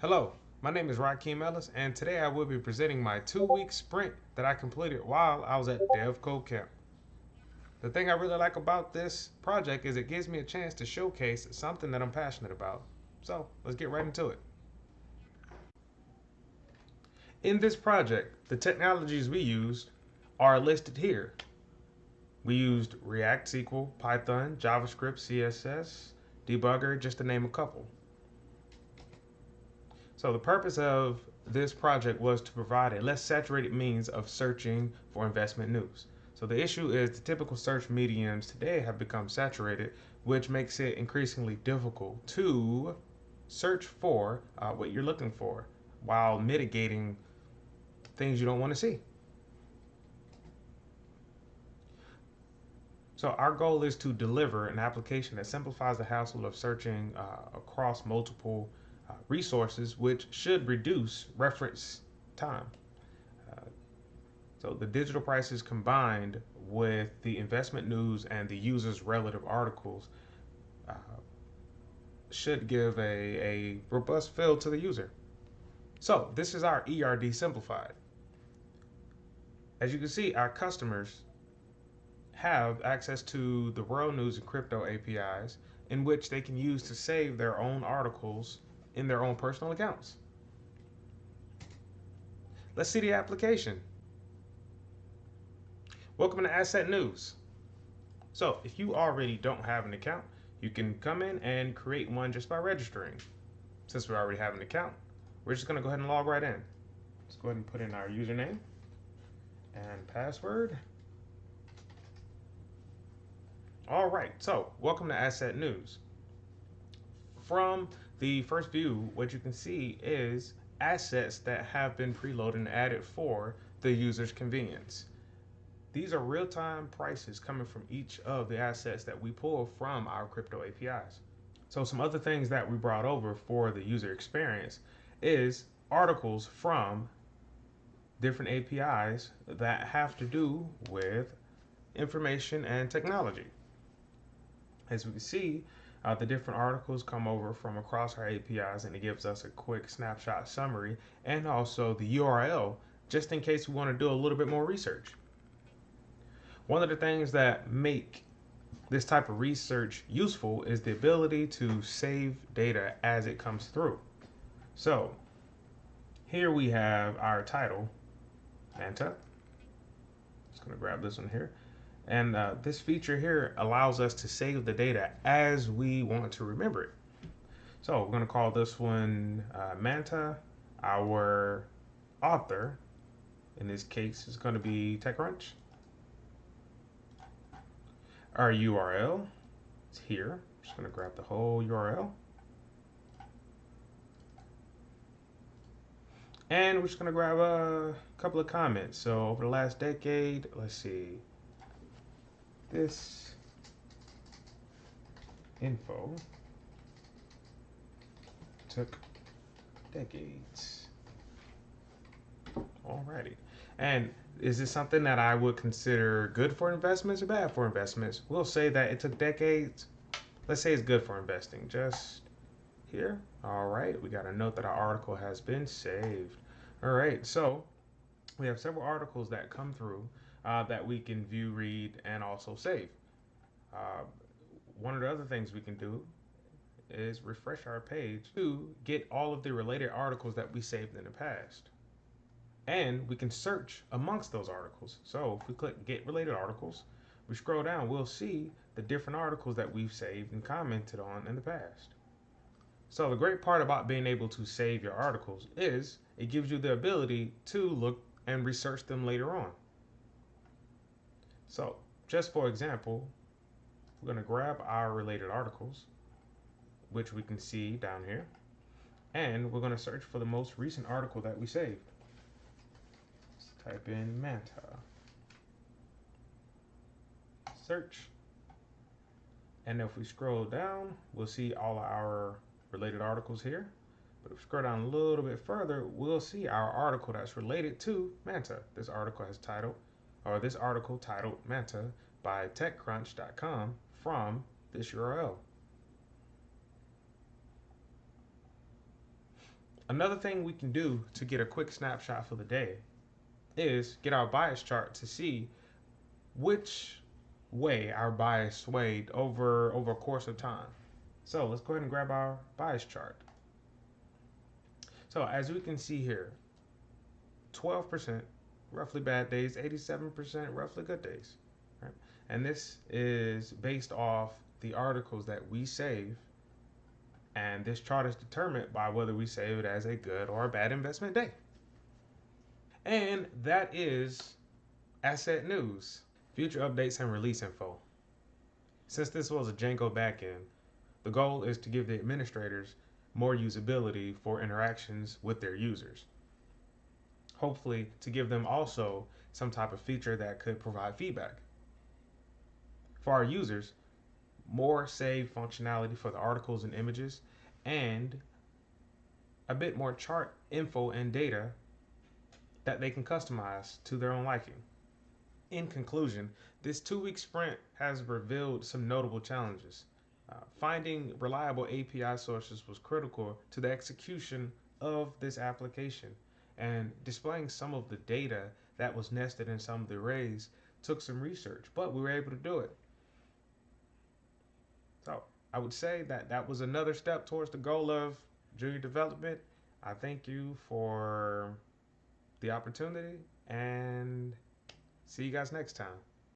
Hello, my name is Rakeem Ellis, and today I will be presenting my 2 week sprint that I completed while I was at DevCode Camp. The thing I really like about this project is it gives me a chance to showcase something that I'm passionate about. So let's get right into it. In this project, the technologies we used are listed here. We used React, SQL, Python, JavaScript, CSS, Debugger, just to name a couple. So the purpose of this project was to provide a less saturated means of searching for investment news. So the issue is the typical search mediums today have become saturated, which makes it increasingly difficult to search for what you're looking for while mitigating things you don't want to see. So our goal is to deliver an application that simplifies the hassle of searching across multiple resources, which should reduce reference time. Uh, so the digital prices combined with the investment news and the user's relative articles uh, should give a robust feel to the user. So this is our ERD simplified. As you can see, our customers have access to the world news and crypto APIs in which they can use to save their own articles in their own personal accounts. Let's see the application. Welcome to Asset News. So if you already don't have an account, you can come in and create one just by registering. Since we already have an account, we're just gonna go ahead and log right in. Let's go ahead and put in our username and password. All right, so welcome to Asset News. From the first view, what you can see is assets that have been preloaded and added for the user's convenience. These are real-time prices coming from each of the assets that we pull from our crypto APIs. So some other things that we brought over for the user experience is articles from different APIs that have to do with information and technology. As we can see, the different articles come over from across our APIs and it gives us a quick snapshot summary and also the URL just in case we want to do a little bit more research. One of the things that make this type of research useful is the ability to save data as it comes through. So here we have our title, Manta. Just gonna grab this one here. And this feature here allows us to save the data as we want to remember it. So we're gonna call this one Manta. Our author, in this case, is gonna be TechCrunch. Our URL is here. I'm just gonna grab the whole URL. And we're just gonna grab a couple of comments. So over the last decade, let's see, this info took decades. Alrighty. And is this something that I would consider good for investments or bad for investments? We'll say that it took decades. Let's say it's good for investing. Just here. All right. We got a note that our article has been saved. All right. So we have several articles that come through that we can view, read, and also save. Uh, One of the other things we can do is refresh our page to get all of the related articles that we saved in the past. And we can search amongst those articles. So if we click get related articles, we scroll down, we'll see the different articles that we've saved and commented on in the past. So the great part about being able to save your articles is it gives you the ability to look and research them later on. So just for example, we're going to grab our related articles, which we can see down here, and we're going to search for the most recent article that we saved. Let's type in Manta. Search. And if we scroll down, we'll see all our related articles here. But if we scroll down a little bit further, we'll see our article that's related to Manta. This article titled Manta by TechCrunch.com from this URL. Another thing we can do to get a quick snapshot for the day is get our bias chart to see which way our bias swayed over a course of time. So let's go ahead and grab our bias chart. So as we can see here, 12% roughly bad days, 87% roughly good days. Right? And this is based off the articles that we save. And this chart is determined by whether we save it as a good or a bad investment day. And that is asset news, future updates, and release info. Since this was a Django backend, the goal is to give the administrators more usability for interactions with their users. Hopefully, to give them also some type of feature that could provide feedback. For our users, more saved functionality for the articles and images, and a bit more chart info and data that they can customize to their own liking. In conclusion, this 2 week sprint has revealed some notable challenges. Finding reliable API sources was critical to the execution of this application, and displaying some of the data that was nested in some of the arrays took some research, but we were able to do it. So I would say that that was another step towards the goal of junior development. I thank you for the opportunity and see you guys next time.